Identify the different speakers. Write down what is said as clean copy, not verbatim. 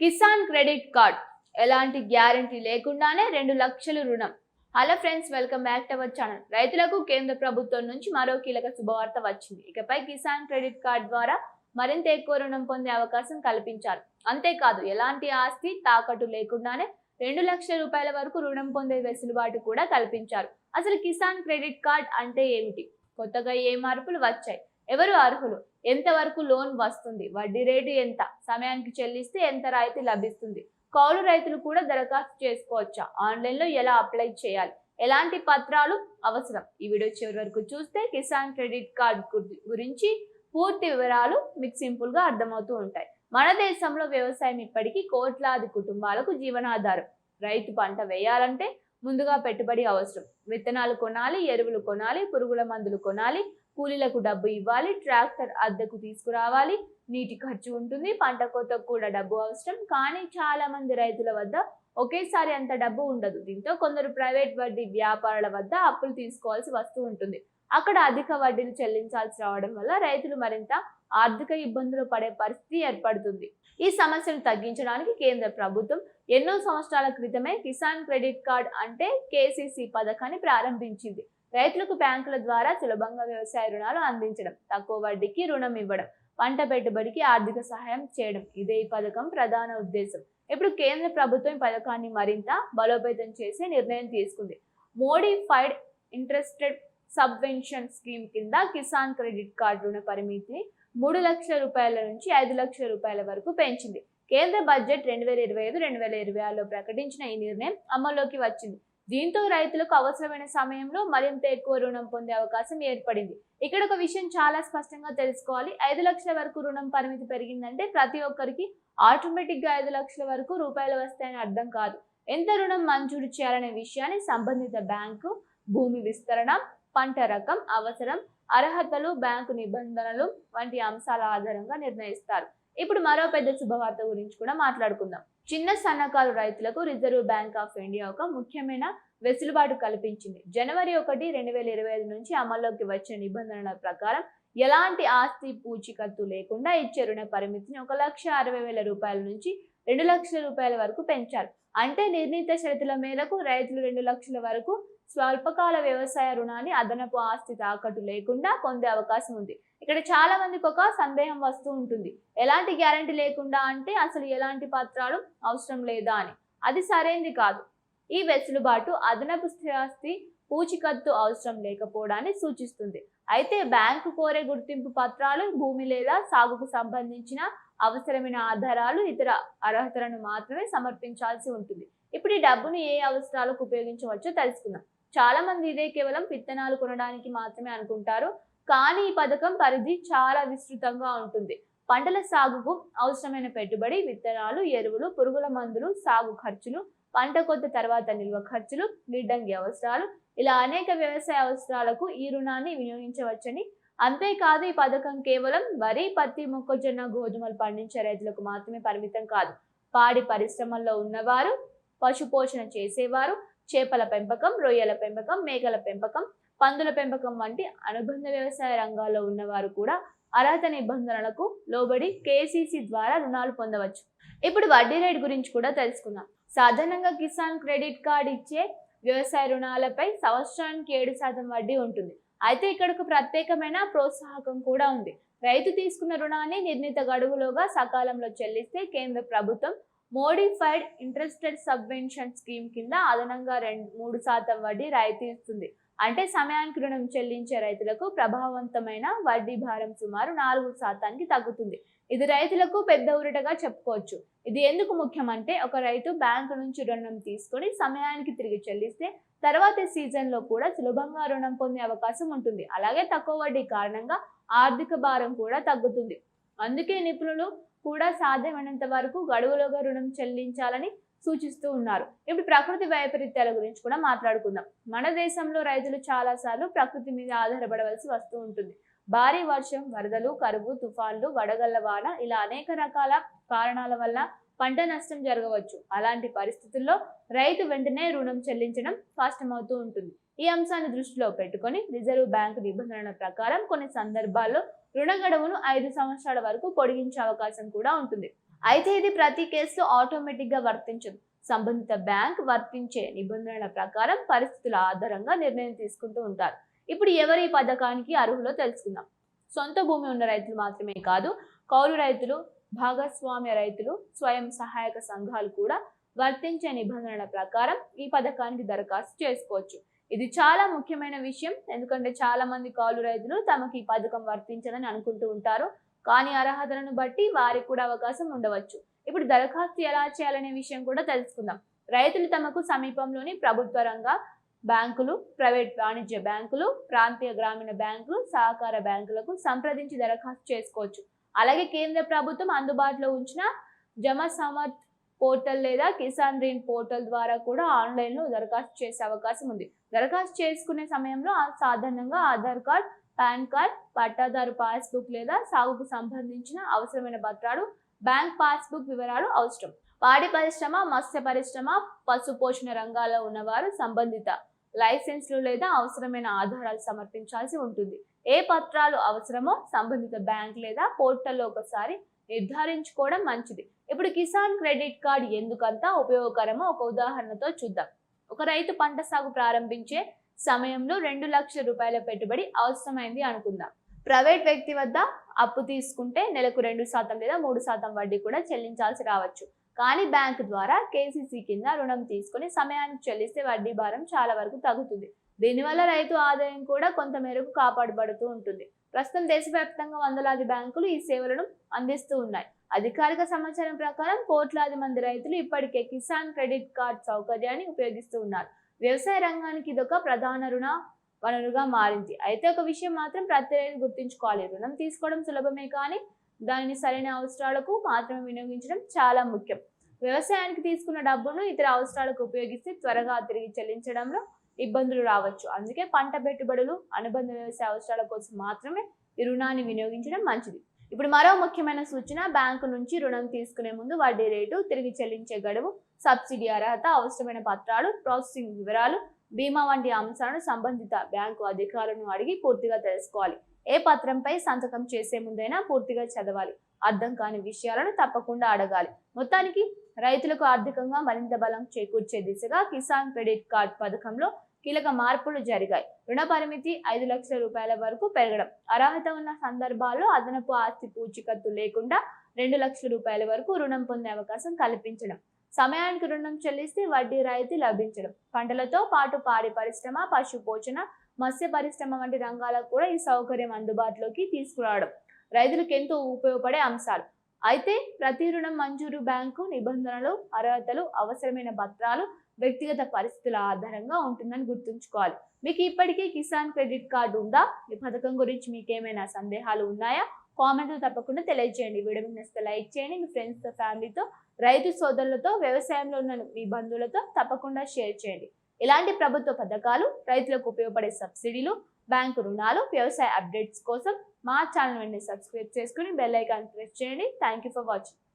Speaker 1: Kisan credit card ఎలాంటి guarantee లేకుండానే 2 లక్షలు రుణం. Hello friends, welcome back to our channel. రైతులకు కేంద్ర ప్రభుత్వం నుంచి మరో కీలక శుభవార్త వచ్చింది. ఇకపై కిసాన్ క్రెడిట్ కార్డ్ ద్వారా మరింత ఎక్కువ రుణం పొందే అవకాశం కల్పించారు. అంతేకాదు, ఎలాంటి ఆస్తి తాకట్టు లేకుండానే 2 లక్షల రూపాయల వరకు రుణం పొందే వెసులుబాటు కూడా కల్పించారు. అసలు కిసాన్ క్రెడిట్ కార్డ్ అంటే ఏమిటి? కొత్తగా ఏ మార్పులు వచ్చాయి? ఎవరు అర్హులు? ఎంతవరకు లోన్ వస్తుంది? వడ్డీ రేటు ఎంత? సమయానికి చెల్లిస్తే ఎంత రాయితీ లభిస్తుంది? కౌలు రైతులు కూడా దరఖాస్తు చేసుకోవచ్చా? ఆన్లైన్లో ఎలా అప్లై చేయాలి? ఎలాంటి పత్రాలు అవసరం? ఈ వీడియో చివరి వరకు చూస్తే కిసాన్ క్రెడిట్ కార్డ్ గురించి పూర్తి వివరాలు మీకు సింపుల్ గా అర్థమవుతూ ఉంటాయి. మన దేశంలో వ్యవసాయం ఇప్పటికీ కోట్లాది కుటుంబాలకు జీవనాధారం. రైతు పంట వేయాలంటే ముందుగా పెట్టుబడి అవసరం. విత్తనాలు కొనాలి, ఎరువులు కొనాలి, పురుగుల మందులు కొనాలి, కూలీలకు డబ్బు ఇవ్వాలి, ట్రాక్టర్ అద్దెకు తీసుకురావాలి, నీటి ఖర్చు ఉంటుంది, పంట కోతకు కూడా డబ్బు అవసరం. కానీ చాలా మంది రైతుల వద్ద ఒకేసారి అంత డబ్బు ఉండదు. దీంతో కొందరు ప్రైవేట్ వడ్డీ వ్యాపారుల వద్ద అప్పులు తీసుకోవాల్సి వస్తూ ఉంటుంది. అక్కడ అధిక వడ్డీలు చెల్లించాల్సి రావడం వల్ల రైతులు మరింత ఆర్థిక ఇబ్బందులు పడే పరిస్థితి ఏర్పడుతుంది. ఈ సమస్యను తగ్గించడానికి కేంద్ర ప్రభుత్వం ఎన్నో సంవత్సరాల క్రితమే కిసాన్ క్రెడిట్ కార్డ్ అంటే కేసీసీ పథకాన్ని ప్రారంభించింది. రైతులకు బ్యాంకుల ద్వారా సులభంగా వ్యవసాయ రుణాలు అందించడం, తక్కువ వడ్డీకి రుణం ఇవ్వడం, పంట పెట్టుబడికి ఆర్థిక సహాయం చేయడం, ఇదే ఈ పథకం ప్రధాన ఉద్దేశం. ఇప్పుడు కేంద్ర ప్రభుత్వం ఈ పథకాన్ని మరింత బలోపేతం చేసే నిర్ణయం తీసుకుంది. మోడిఫైడ్ ఇంట్రెస్టెడ్ సబ్వెన్షన్ స్కీమ్ కింద కిసాన్ క్రెడిట్ కార్డు రుణ పరిమితిని 3 లక్షల రూపాయల నుంచి 5 లక్షల రూపాయల వరకు పెంచింది. కేంద్ర బడ్జెట్ 2025-2026లో ప్రకటించిన ఈ నిర్ణయం అమల్లోకి వచ్చింది. దీంతో రైతులకు అవసరమైన సమయంలో మరింత ఎక్కువ రుణం పొందే అవకాశం ఏర్పడింది. ఇక్కడ ఒక విషయం చాలా స్పష్టంగా తెలుసుకోవాలి. 5 లక్షల వరకు రుణం పరిమితి పెరిగిందంటే ప్రతి ఒక్కరికి ఆటోమేటిక్ గా 5 లక్షల వరకు రూపాయలు వస్తాయని అర్థం కాదు. ఎంత రుణం మంజూరు చేయాలనే విషయాన్ని సంబంధిత బ్యాంకు, భూమి విస్తరణ, పంట రకం, అవసరం, అర్హతలు, బ్యాంకు నిబంధనలు వంటి అంశాల ఆధారంగా నిర్ణయిస్తారు. ఇప్పుడు మరో పెద్ద శుభవార్త గురించి కూడా మాట్లాడుకుందాం. చిన్న సన్నకారు రైతులకు రిజర్వ్ బ్యాంక్ ఆఫ్ ఇండియా ఒక ముఖ్యమైన వెసులుబాటు కల్పించింది. జనవరి 1, 2025 నుంచి అమల్లోకి వచ్చిన నిబంధనల ప్రకారం ఎలాంటి ఆస్తి పూచీకత్తు లేకుండా ఇచ్చే రుణ పరిమితిని 1,60,000 రూపాయల నుంచి 2 లక్షల రూపాయల వరకు పెంచారు. అంటే నిర్ణీత షరతుల మేరకు రైతులు 2 లక్షల వరకు స్వల్పకాల వ్యవసాయ రుణాన్ని అదనపు ఆస్తి తాకట్టు లేకుండా పొందే అవకాశం ఉంది. ఇక్కడ చాలా మందికి ఒక సందేహం వస్తూ ఉంటుంది. ఎలాంటి గ్యారంటీ లేకుండా అంటే అసలు ఎలాంటి పత్రాలు అవసరం లేదా అని. అది సరైనది కాదు. ఈ వెసులుబాటు అదనపు స్థిరాస్తి పూచీకత్తు అవసరం లేకపోవడాన్ని సూచిస్తుంది. అయితే బ్యాంకు కోరే గుర్తింపు పత్రాలు, భూమి లేదా సాగుకు సంబంధించిన అవసరమైన ఆధారాలు, ఇతర అర్హతలను మాత్రమే సమర్పించాల్సి ఉంటుంది. ఇప్పుడు ఈ డబ్బును ఏ అవసరాలకు ఉపయోగించవచ్చో తెలుసుకుందాం. చాలా మంది ఇదే కేవలం విత్తనాలు కొనడానికి మాత్రమే అనుకుంటారు. కానీ ఈ పథకం పరిధి చాలా విస్తృతంగా ఉంటుంది. పంటల సాగుకు అవసరమైన పెట్టుబడి, విత్తనాలు, ఎరువులు, పురుగుల మందులు, సాగు ఖర్చులు, పంట కోత తర్వాత నిల్వ ఖర్చులు, గిడ్డంగి అవసరాలు, ఇలా అనేక వ్యవసాయ అవసరాలకు ఈ రుణాన్ని వినియోగించవచ్చని. అంతేకాదు, ఈ పథకం కేవలం వరి, పత్తి, మొక్కజొన్న, గోధుమలు పండించే రైతులకు మాత్రమే పరిమితం కాదు. పాడి పరిశ్రమల్లో ఉన్నవారు, పశు పోషణ చేసేవారు, చేపల పెంపకం, రొయ్యల పెంపకం, మేకల పెంపకం, పందుల పెంపకం వంటి అనుబంధ వ్యవసాయ రంగాల్లో ఉన్నవారు కూడా అర్హత నిబంధనలకు లోబడి కేసీసీ ద్వారా రుణాలు పొందవచ్చు. ఇప్పుడు వడ్డీ రేట్ గురించి కూడా తెలుసుకుందాం. సాధారణంగా కిసాన్ క్రెడిట్ కార్డ్ ఇచ్చే వ్యవసాయ రుణాలపై సంవత్సరానికి 7% వడ్డీ ఉంటుంది. అయితే ఇక్కడ ఒక ప్రత్యేకమైన ప్రోత్సాహకం కూడా ఉంది. రైతు తీసుకున్న రుణాన్ని నిర్ణీత గడువులోగా సకాలంలో చెల్లిస్తే కేంద్ర ప్రభుత్వం మోడిఫైడ్ ఇంట్రెస్టెడ్ సబ్వెన్షన్ స్కీమ్ కింద అదనంగా 3% వడ్డీ రాయితీ ఇస్తుంది. అంటే సమయానికి రుణం చెల్లించే రైతులకు ప్రభావవంతమైన వడ్డీ భారం సుమారు 4% తగ్గుతుంది. ఇది రైతులకు పెద్ద ఊరటగా చెప్పుకోవచ్చు. ఇది ఎందుకు ముఖ్యమంటే, ఒక రైతు బ్యాంకు నుంచి రుణం తీసుకొని సమయానికి తిరిగి చెల్లిస్తే తర్వాతి సీజన్లో కూడా సులభంగా రుణం పొందే అవకాశం ఉంటుంది. అలాగే తక్కువ వడ్డీ కారణంగా ఆర్థిక భారం కూడా తగ్గుతుంది. అందుకే నిపుణులు కూడా సాధ్యమైనంత వరకు గడువులోగా రుణం చెల్లించాలని సూచిస్తూ ఉన్నారు. ఇప్పుడు ప్రకృతి వైపరీత్యాల గురించి కూడా మాట్లాడుకుందాం. మన దేశంలో రైతులు చాలా సార్లు ప్రకృతి మీద ఆధారపడవలసి వస్తూ ఉంటుంది. భారీ వర్షం, వరదలు, కరువు, తుఫాన్లు, వడగళ్ల వాన, ఇలా అనేక రకాల కారణాల వల్ల పంట నష్టం జరగవచ్చు. అలాంటి పరిస్థితుల్లో రైతు వెంటనే రుణం చెల్లించడం కష్టమవుతూ ఉంటుంది. ఈ అంశాన్ని దృష్టిలో పెట్టుకొని రిజర్వ్ బ్యాంకు నిబంధనల ప్రకారం కొన్ని సందర్భాల్లో రుణ గడువును 5 సంవత్సరాల వరకు పొడిగించే అవకాశం కూడా ఉంటుంది. అయితే ఇది ప్రతి కేసులో ఆటోమేటిక్ గా వర్తించదు. సంబంధిత బ్యాంక్ వర్తించే నిబంధనల ప్రకారం పరిస్థితుల ఆధారంగా నిర్ణయం తీసుకుంటూ ఉంటారు. ఇప్పుడు ఎవరు ఈ పథకానికి అర్హులో తెలుసుకుందాం. సొంత భూమి ఉన్న రైతులు మాత్రమే కాదు, కౌలు రైతులు, భాగస్వామ్య రైతులు, స్వయం సహాయక సంఘాలు కూడా వర్తించే నిబంధనల ప్రకారం ఈ పథకానికి దరఖాస్తు చేసుకోవచ్చు. ఇది చాలా ముఖ్యమైన విషయం. ఎందుకంటే చాలా మంది కౌలు రైతులు తమకు ఈ పథకం వర్తించదని అనుకుంటూ ఉంటారు. కానీ అర్హతలను బట్టి వారికి కూడా అవకాశం ఉండవచ్చు. ఇప్పుడు దరఖాస్తు ఎలా చేయాలనే విషయం కూడా తెలుసుకుందాం. రైతులు తమకు సమీపంలోని ప్రభుత్వ రంగ బ్యాంకులు, ప్రైవేట్ వాణిజ్య బ్యాంకులు, ప్రాంతీయ గ్రామీణ బ్యాంకులు, సహకార బ్యాంకులకు సంప్రదించి దరఖాస్తు చేసుకోవచ్చు. అలాగే కేంద్ర ప్రభుత్వం అందుబాటులో ఉంచిన జమ సమర్థ్ పోర్టల్ లేదా కిసాన్ రిన్ పోర్టల్ ద్వారా కూడా ఆన్లైన్లో దరఖాస్తు చేసే అవకాశం ఉంది. దరఖాస్తు చేసుకునే సమయంలో సాధారణంగా ఆధార్ కార్డ్, పాన్ కార్డ్, పట్టాదారు పాస్బుక్ లేదా సాగుకు సంబంధించిన అవసరమైన పత్రాలు, బ్యాంక్ పాస్బుక్ వివరాలు అవసరం. పాడి పరిశ్రమ, మత్స్య పరిశ్రమ, పశు పోషణ రంగాల్లో ఉన్నవారు సంబంధిత లైసెన్స్లు లేదా అవసరమైన ఆధారాలు సమర్పించాల్సి ఉంటుంది. ఏ పత్రాలు అవసరమో సంబంధిత బ్యాంక్ లేదా పోర్టల్లో ఒకసారి నిర్ధారించుకోవడం మంచిది. ఇప్పుడు కిసాన్ క్రెడిట్ కార్డ్ ఎందుకంత ఉపయోగకరమో ఒక ఉదాహరణతో చూద్దాం. ఒక రైతు పంట సాగు ప్రారంభించే సమయంలో 2 లక్షల రూపాయల పెట్టుబడి అవసరమైంది అనుకుందాం. ప్రైవేట్ వ్యక్తి వద్ద అప్పు తీసుకుంటే నెలకు 2% లేదా 3% వడ్డీ కూడా చెల్లించాల్సి రావచ్చు. కానీ బ్యాంకు ద్వారా కేసీసీ కింద రుణం తీసుకుని సమయానికి చెల్లిస్తే వడ్డీ భారం చాలా వరకు తగ్గుతుంది. దీనివల్ల రైతు ఆదాయం కూడా కొంత మేరకు కాపాడబడుతూ ఉంటుంది. ప్రస్తుతం దేశవ్యాప్తంగా వందలాది బ్యాంకులు ఈ సేవలను అందిస్తూ ఉన్నాయి. అధికారిక సమాచారం ప్రకారం కోట్లాది మంది రైతులు ఇప్పటికే కిసాన్ క్రెడిట్ కార్డ్ సౌకర్యాన్ని ఉపయోగిస్తూ ఉన్నారు. వ్యవసాయ రంగానికి ఇదొక ప్రధాన రుణ వనరుగా మారింది. అయితే ఒక విషయం మాత్రం ప్రతి రైతు గుర్తుంచుకోవాలి. రుణం తీసుకోవడం సులభమే, కానీ దానిని సరైన అవసరాలకు మాత్రమే వినియోగించడం చాలా ముఖ్యం. వ్యవసాయానికి తీసుకున్న డబ్బును ఇతర అవసరాలకు ఉపయోగిస్తే త్వరగా తిరిగి చెల్లించడంలో ఇబ్బందులు రావచ్చు. అందుకే పంట పెట్టుబడులు, అనుబంధ వ్యవసాయ అవసరాల కోసం మాత్రమే ఈ రుణాన్ని వినియోగించడం మంచిది. ఇప్పుడు మరో ముఖ్యమైన సూచన, బ్యాంకు నుంచి రుణం తీసుకునే ముందు వడ్డీ రేటు, తిరిగి చెల్లించే గడువు, సబ్సిడీ అర్హత, అవసరమైన పత్రాలు, ప్రాసెసింగ్ వివరాలు, బీమా వంటి అంశాలను సంబంధిత బ్యాంకు అధికారులను అడిగి పూర్తిగా తెలుసుకోవాలి. ఏ పత్రంపై సంతకం చేసే ముందైనా పూర్తిగా చదవాలి. అర్థం కాని విషయాలను తప్పకుండా అడగాలి. మొత్తానికి రైతులకు ఆర్థికంగా మరింత బలం చేకూర్చే దిశగా కిసాన్ క్రెడిట్ కార్డ్ పథకంలో కీలక మార్పులు జరిగాయి. రుణ పరిమితి 5 లక్షల రూపాయల వరకు పెరగడం, అర్హత ఉన్న సందర్భాల్లో అదనపు ఆస్తి పూచీకత్తు లేకుండా 2 లక్షల రూపాయల వరకు రుణం పొందే అవకాశం కల్పించడం, సమయానికి రుణం చెల్లిస్తే వడ్డీ రాయితీ లభించడం, పంటలతో పాటు పాడి పరిశ్రమ, పశు పోషణ, మత్స్య పరిశ్రమ వంటి రంగాలకు కూడా ఈ సౌకర్యం అందుబాటులోకి తీసుకురావడం రైతులకు ఎంతో ఉపయోగపడే అంశాలు. అయితే ప్రతి రుణం మంజూరు బ్యాంకు నిబంధనలు, అర్హతలు, అవసరమైన పత్రాలు వ్యక్తిగత పరిస్థితుల ఆధారంగా ఉంటుందని గుర్తుంచుకోవాలి. మీకు ఇప్పటికే కిసాన్ క్రెడిట్ కార్డు ఉందా? ఈ పథకం గురించి మీకు ఏమైనా సందేహాలు ఉన్నాయా? కామెంట్లు తప్పకుండా తెలియజేయండి. వీడియో మీకు నచ్చితే లైక్ చేయండి. మీ ఫ్రెండ్స్తో, ఫ్యామిలీతో, రైతు సోదరులతో, వ్యవసాయంలో ఉన్న మీ బంధువులతో తప్పకుండా షేర్ చేయండి. ఇలాంటి ప్రభుత్వ పథకాలు, రైతులకు ఉపయోగపడే సబ్సిడీలు, బ్యాంకు రుణాలు, వ్యవసాయ అప్డేట్స్ కోసం మా ఛానల్ వెంటనే సబ్స్క్రైబ్ చేసుకుని బెల్ ఐకాన్ ప్రెస్ చేయండి. Thank you for watching.